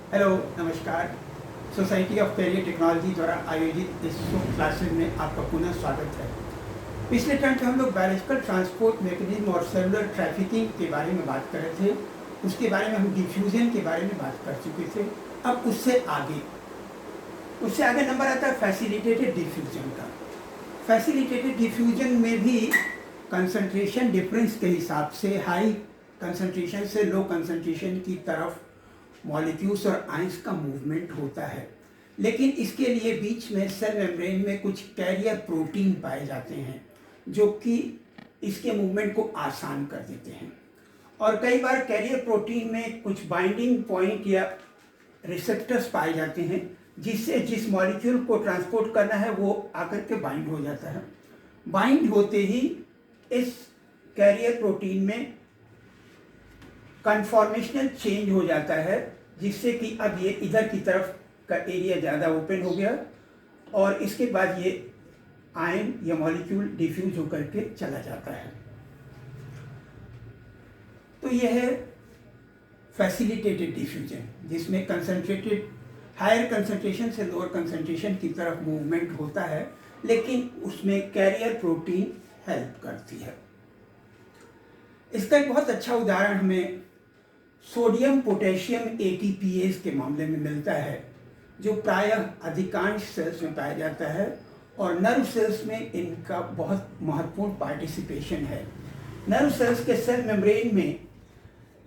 Hello, नमस्कार। Society of career technology द्वारा आयोजित इस शुभ क्लासेज में आपका पुनः स्वागत है। पिछले टर्म में हम लोग बायोलॉजिकल ट्रांसपोर्ट मैकेनिज्म और सेलुलर ट्रैफिकिंग के बारे में बात कर रहे थे। उसके बारे में हम डिफ्यूजन के बारे में बात कर चुके थे। अब उससे आगे नंबर आता है फैसिलिटेटेड डिफ्यूजन का। फैसिलिटेटेड डिफ्यूजन में भी कंसंट्रेशन डिफरेंस के हिसाब से हाई कंसंट्रेशन से लो कंसंट्रेशन की तरफ मॉलिक्यूल्स और आयंस का मूवमेंट होता है, लेकिन इसके लिए बीच में सेल मेम्ब्रेन में कुछ कैरियर प्रोटीन पाए जाते हैं जो कि इसके मूवमेंट को आसान कर देते हैं। और कई बार कैरियर प्रोटीन में कुछ बाइंडिंग पॉइंट या रिसेप्टर्स पाए जाते हैं जिससे जिस मॉलिक्यूल को ट्रांसपोर्ट करना है वो आकर के बाइंड हो जाता है। बाइंड होते ही इस कैरियर प्रोटीन में कन्फॉर्मेशनल चेंज हो जाता है जिससे कि अब ये इधर की तरफ का एरिया ज़्यादा ओपन हो गया और इसके बाद ये आयन या मॉलिक्यूल डिफ्यूज होकर के चला जाता है। तो यह है फैसिलिटेटेड डिफ्यूजन, जिसमें कंसंट्रेटेड हायर कंसंट्रेशन से लोअर कंसंट्रेशन की तरफ मूवमेंट होता है, लेकिन उसमें कैरियर प्रोटीन हेल्प करती है। इसका एक बहुत अच्छा उदाहरण हमें सोडियम पोटेशियम ATPase के मामले में मिलता है, जो प्रायः अधिकांश सेल्स में पाया जाता है और नर्व सेल्स में इनका बहुत महत्वपूर्ण पार्टिसिपेशन है। नर्व सेल्स के सेल मेम्ब्रेन में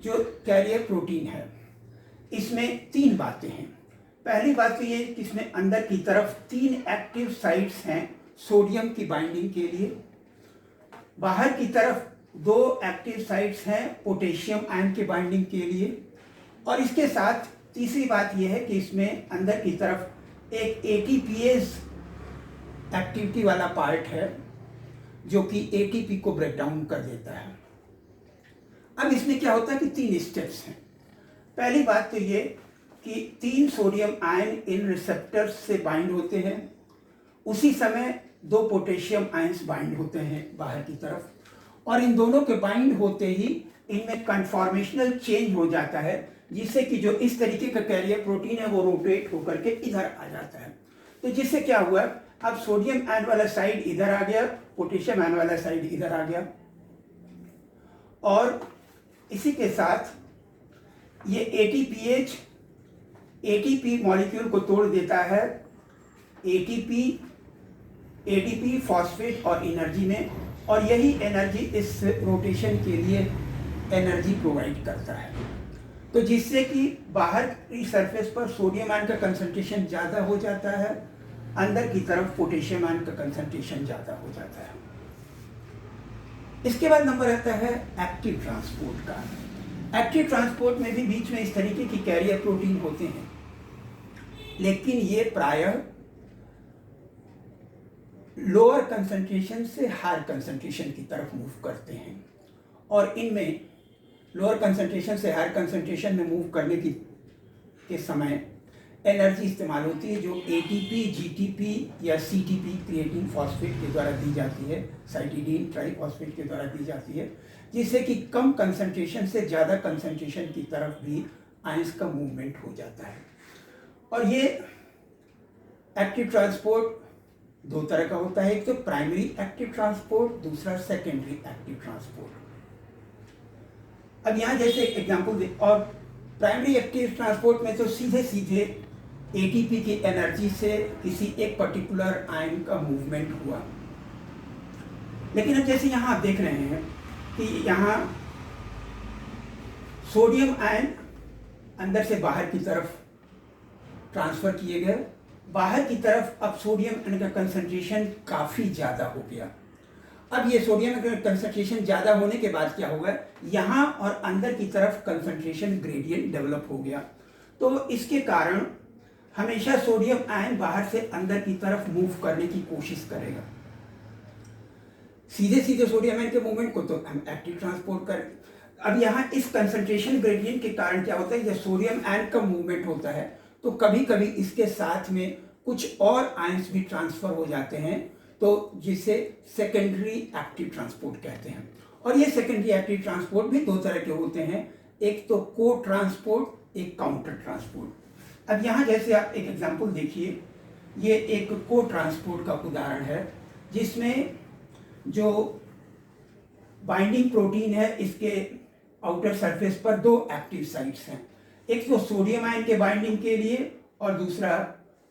जो कैरियर प्रोटीन है, इसमें तीन बातें हैं। पहली बात तो ये कि इसमें अंदर की तरफ 3 एक्टिव साइट्स हैं सोडियम की बाइंडिंग के लिए। बाहर की तरफ 2 एक्टिव साइट्स हैं पोटेशियम आयन के बाइंडिंग के लिए। और इसके साथ तीसरी बात यह है कि इसमें अंदर की तरफ एक ATPase एक्टिविटी वाला पार्ट है जो कि ATP को ब्रेक डाउन कर देता है। अब इसमें क्या होता है कि 3 स्टेप्स हैं। पहली बात तो ये कि 3 सोडियम आयन इन रिसेप्टर्स से बाइंड होते हैं, उसी समय 2 पोटेशियम आयंस बाइंड होते हैं बाहर की तरफ, और इन दोनों के बाइंड होते ही इनमें कन्फॉर्मेशनल चेंज हो जाता है जिससे कि जो इस तरीके का कैरियर प्रोटीन है वो रोटेट होकर के इधर आ जाता है। तो जिससे क्या हुआ, अब सोडियम आयन वाला साइड इधर आ गया, पोटेशियम आयन वाला साइड इधर आ गया, और इसी के साथ ये ATP मॉलिक्यूल को तोड़ देता है ADP फॉस्फेट और एनर्जी में, और यही एनर्जी इस रोटेशन के लिए एनर्जी प्रोवाइड करता है। तो जिससे कि बाहर की सरफेस पर सोडियम आयन का कंसंट्रेशन ज़्यादा हो जाता है, अंदर की तरफ पोटेशियम आयन का कंसंट्रेशन ज़्यादा हो जाता है। इसके बाद नंबर आता है एक्टिव ट्रांसपोर्ट का। एक्टिव ट्रांसपोर्ट में भी बीच में इस तरीके की कैरियर प्रोटीन होते हैं, लेकिन ये प्रायः लोअर कंसंट्रेशन से हायर कंसंट्रेशन की तरफ मूव करते हैं। और इनमें लोअर कंसंट्रेशन से हायर कंसंट्रेशन में मूव करने के समय एनर्जी इस्तेमाल होती है जो ATP, GTP या CTP क्रिएटिन फॉस्फेट के द्वारा दी जाती है, साइटिडीन ट्राइफॉस्फेट के द्वारा दी जाती है, जिससे कि कम कंसंट्रेशन से ज़्यादा कंसंट्रेशन की तरफ भी आयंस का मूवमेंट हो जाता है। और ये एक्टिव ट्रांसपोर्ट 2 तरह का होता है, एक तो प्राइमरी एक्टिव ट्रांसपोर्ट, दूसरा सेकेंडरी एक्टिव ट्रांसपोर्ट। अब यहाँ जैसे एक एग्जांपल दे, और प्राइमरी एक्टिव ट्रांसपोर्ट में तो सीधे सीधे ATP की एनर्जी से किसी एक पर्टिकुलर आयन का मूवमेंट हुआ। लेकिन अब जैसे यहाँ आप देख रहे हैं कि यहाँ सोडियम आयन अंदर से बाहर की तरफ ट्रांसफर किए गए, बाहर की तरफ अब सोडियम आयन का कंसंट्रेशन काफ़ी ज़्यादा हो गया। अब ये सोडियम का कंसंट्रेशन ज़्यादा होने के बाद क्या होगा, यहाँ और अंदर की तरफ कंसंट्रेशन ग्रेडियंट डेवलप हो गया। तो इसके कारण हमेशा सोडियम आयन बाहर से अंदर की तरफ मूव करने की कोशिश करेगा। सीधे सीधे सोडियम आयन के मूवमेंट को तो हम एक्टिव ट्रांसपोर्ट करें। अब यहाँ इस कंसंट्रेशन ग्रेडियंट के कारण क्या होता है, जब सोडियम आयन का मूवमेंट होता है तो कभी कभी इसके साथ में कुछ और आयंस भी ट्रांसफर हो जाते हैं, तो जिसे सेकेंडरी एक्टिव ट्रांसपोर्ट कहते हैं। और ये सेकेंडरी एक्टिव ट्रांसपोर्ट भी 2 तरह के होते हैं, एक तो को ट्रांसपोर्ट, एक काउंटर ट्रांसपोर्ट। अब यहाँ जैसे आप एक एग्जांपल देखिए, ये एक को ट्रांसपोर्ट का उदाहरण है जिसमें जो बाइंडिंग प्रोटीन है इसके आउटर सरफेस पर दो एक्टिव साइट्स हैं, एक तो सोडियम आयन के बाइंडिंग के लिए और दूसरा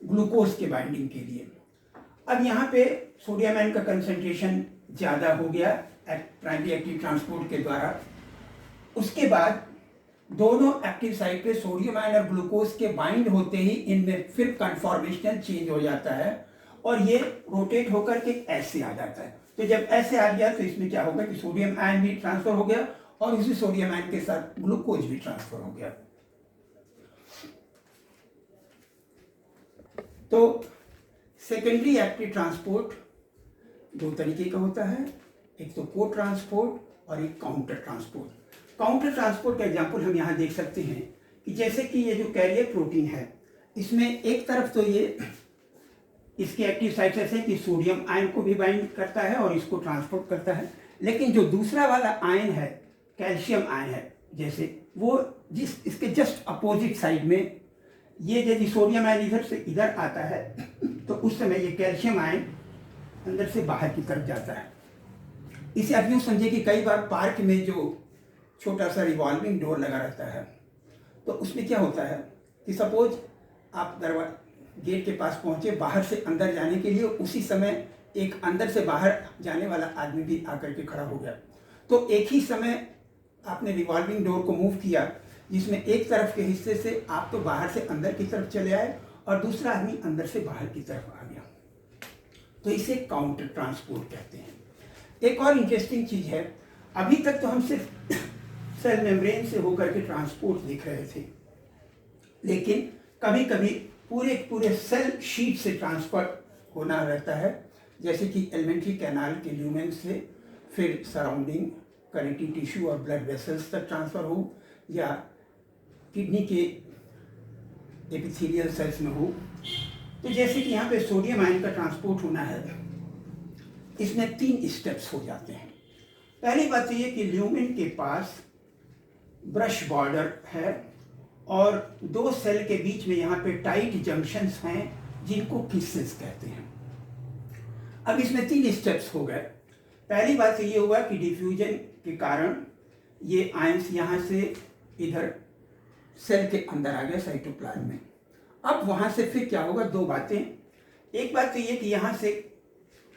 ग्लूकोज के बाइंडिंग के लिए। अब यहाँ पे सोडियम आयन का कंसंट्रेशन ज़्यादा हो गया प्राइमरी एक्टिव ट्रांसपोर्ट के द्वारा। उसके बाद दोनों एक्टिव साइट पे सोडियम आयन और ग्लूकोज के बाइंड होते ही इनमें फिर कन्फॉर्मेशनल चेंज हो जाता है और ये रोटेट होकर के ऐसे आ जाता है। तो जब ऐसे आ गया तो इसमें क्या होगा कि सोडियम आयन भी ट्रांसफर हो गया और उसी सोडियम आयन के साथ ग्लूकोज भी ट्रांसफर हो गया। तो सेकेंडरी एक्टिव ट्रांसपोर्ट दो तरीके का होता है, एक तो को ट्रांसपोर्ट और एक काउंटर ट्रांसपोर्ट। काउंटर ट्रांसपोर्ट का एग्जांपल हम यहाँ देख सकते हैं कि जैसे कि ये जो कैरियर प्रोटीन है इसमें एक तरफ तो ये इसके एक्टिव साइट ऐसे कि सोडियम आयन को भी बाइंड करता है और इसको ट्रांसपोर्ट करता है, लेकिन जो दूसरा वाला आयन है कैल्शियम आयन है, जैसे वो इसके जस्ट अपोजिट साइड में ये यदि सोडियम आयन इधर से इधर आता है तो उस समय ये कैल्शियम आयन अंदर से बाहर की तरफ जाता है। इसे आप यूँ समझिए कि कई बार पार्क में जो छोटा सा रिवॉल्विंग डोर लगा रहता है तो उसमें क्या होता है कि सपोज आप गेट के पास पहुँचे बाहर से अंदर जाने के लिए, उसी समय एक अंदर से बाहर जाने वाला आदमी भी आकर के खड़ा हो गया, तो एक ही समय आपने रिवॉल्विंग डोर को मूव किया जिसमें एक तरफ के हिस्से से आप तो बाहर से अंदर की तरफ चले आए और दूसरा आदमी अंदर से बाहर की तरफ आ गया, तो इसे काउंटर ट्रांसपोर्ट कहते हैं। एक और इंटरेस्टिंग चीज़ है, अभी तक तो हम सिर्फ सेल मेम्ब्रेन से होकर के ट्रांसपोर्ट देख रहे थे, लेकिन कभी कभी पूरे सेल शीट से ट्रांसफर होना रहता है, जैसे कि एलिमेंट्री कैनाल के ल्यूमेन से फिर सराउंडिंग कनेक्टिव टिश्यू और ब्लड वेसल्स तक ट्रांसफ़र हो या किडनी के एपिथेलियल सेल्स में हो। तो जैसे कि यहाँ पे सोडियम आयन का ट्रांसपोर्ट होना है, इसमें 3 स्टेप्स हो जाते हैं। पहली बात ये कि ल्यूमेन के पास ब्रश बॉर्डर है और 2 सेल के बीच में यहाँ पे टाइट जंक्शंस हैं जिनको किसेस कहते हैं। अब इसमें 3 स्टेप्स हो गए। पहली बात ये हुआ कि डिफ्यूजन के कारण ये आयंस यहाँ से इधर सेल के अंदर आ गए साइटोप्लाज्म में। अब वहाँ से फिर क्या होगा, 2 बातें। एक बात तो ये कि यहाँ से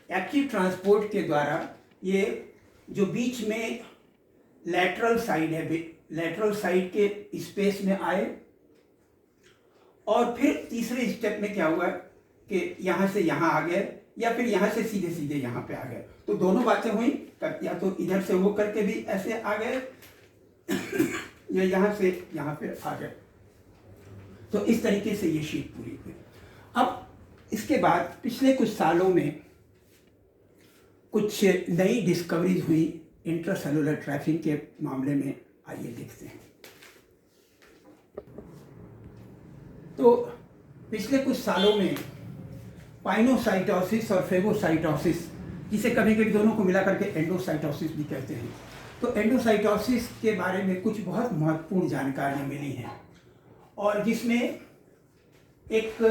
एक्टिव ट्रांसपोर्ट के द्वारा ये जो बीच में लैटरल साइड है, लैटरल साइड के स्पेस में आए और फिर तीसरे स्टेप में क्या हुआ कि यहाँ से यहाँ आ गए या फिर यहाँ से सीधे सीधे यहाँ पे आ गए। तो दोनों बातें हुई, या तो इधर से हो करके भी ऐसे आ गए या यहाँ से यहाँ पे आ गए। तो इस तरीके से ये शीट पूरी हुई। अब इसके बाद पिछले कुछ सालों में कुछ नई डिस्कवरीज हुई इंट्रासेलुलर ट्रैफिक के मामले में, आइए देखते हैं। तो पिछले कुछ सालों में पाइनोसाइटोसिस और फेगोसाइटोसिस, जिसे कभी कभी दोनों को मिला करके एंडोसाइटोसिस भी कहते हैं, तो एंडोसाइटोसिस के बारे में कुछ बहुत महत्वपूर्ण जानकारियाँ मिली हैं और जिसमें एक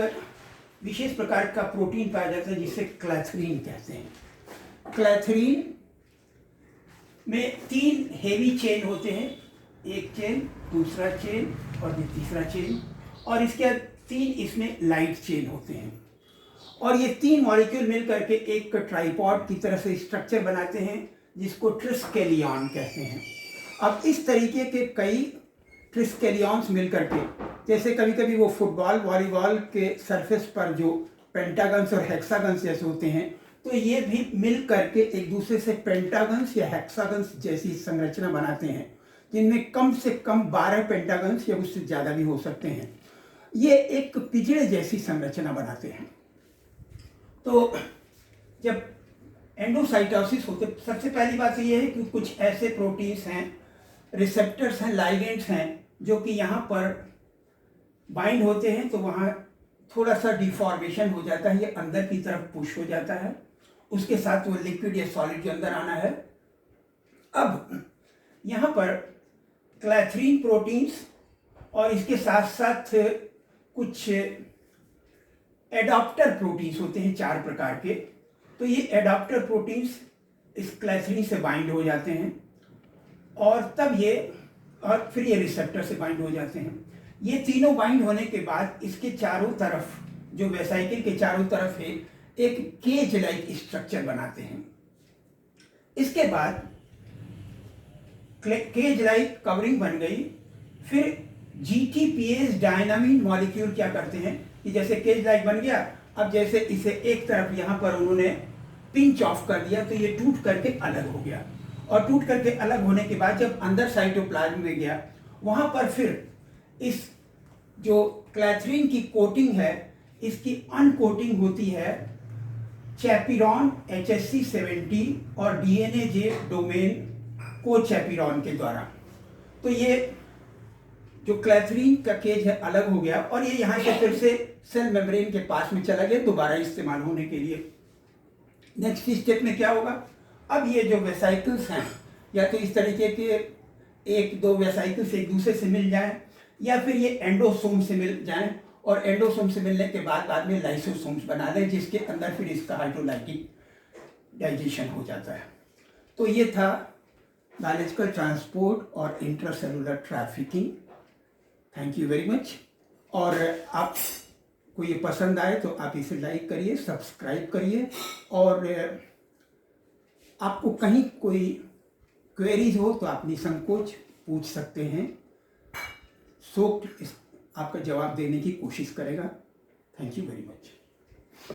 विशेष प्रकार का प्रोटीन पाया जाता है जिसे क्लैथरीन कहते हैं। क्लैथरीन में 3 हेवी चेन होते हैं, एक चेन, दूसरा चेन और ये तीसरा चेन, और इसके 3 इसमें लाइट चेन होते हैं और ये 3 मॉलिक्यूल मिल करके एक ट्राइपॉड की तरह से स्ट्रक्चर बनाते हैं जिसको ट्रिस्केलियन कहते हैं। अब इस तरीके के कई ट्रिस्केलियंस मिल करके, जैसे कभी कभी वो फुटबॉल वॉलीबॉल के सरफेस पर जो पेंटागन्स और हेक्सागन्स जैसे होते हैं, तो ये भी मिल करके एक दूसरे से पेंटागन्स या हेक्सागन्स जैसी संरचना बनाते हैं, जिनमें कम से कम 12 पेंटागन्स या उससे ज़्यादा भी हो सकते हैं। ये एक पिजड़े जैसी संरचना बनाते हैं। तो जब एंडोसाइटोसिस होते, सबसे पहली बात ये है कि कुछ ऐसे प्रोटीन्स हैं, रिसेप्टर्स हैं, लाइगेंड्स हैं, जो कि यहाँ पर बाइंड होते हैं, तो वहाँ थोड़ा सा डिफॉर्मेशन हो जाता है, ये अंदर की तरफ पुश हो जाता है, उसके साथ वो लिक्विड या सॉलिड के अंदर आना है। अब यहाँ पर क्लैथरीन प्रोटीन्स और इसके साथ साथ कुछ एडाप्टर प्रोटीन्स होते हैं 4 प्रकार के। तो ये एडाप्टर प्रोटीन्स इस क्लैथरीन से बाइंड हो जाते हैं और फिर ये रिसेप्टर से बाइंड हो जाते हैं। ये तीनों बाइंड होने के बाद इसके चारों तरफ, जो वेसाइकिल के चारों तरफ है, एक केज लाइक स्ट्रक्चर बनाते हैं। इसके बाद केज लाइक कवरिंग बन गई। फिर GTPase डायनामिन मॉलिक्यूल क्या करते हैं कि जैसे केज लाइक बन गया, अब जैसे इसे एक तरफ यहाँ पर उन्होंने पिंच ऑफ कर दिया तो ये टूट करके अलग हो गया, और टूट करके अलग होने के बाद जब अंदर साइटोप्लाज्म में गया, वहाँ पर फिर इस जो क्लैथरीन की कोटिंग है, इसकी अनकोटिंग होती है चैपिरॉन HSC70 और DNAJ डोमेन को चैपिरॉन के द्वारा। तो ये जो क्लैथरीन का केज है अलग हो गया और ये यहाँ से फिर से सेल मेम्ब्रेन के पास में चला गया दोबारा इस्तेमाल होने के लिए। नेक्स्ट स्टेप में क्या होगा, अब ये जो वेसाइकल्स हैं या तो इस तरीके के 1-2 वेसाइकल्स एक दूसरे से मिल जाएं या फिर ये एंडोसोम से मिल जाएं, और एंडोसोम से मिलने के बाद में लाइसोसोम्स बना लें जिसके अंदर फिर इसका हाइड्रोलाइटिक डाइजेशन हो जाता है। तो ये था बायोलॉजिकल ट्रांसपोर्ट और intracellular trafficking. Thank you very much. और आपको ये पसंद आए तो आप इसे लाइक करिए, सब्सक्राइब करिए, और आपको कहीं कोई क्वेरीज हो तो आप निसंकोच पूछ सकते हैं। आपका जवाब देने की कोशिश करेगा। Thank you very much.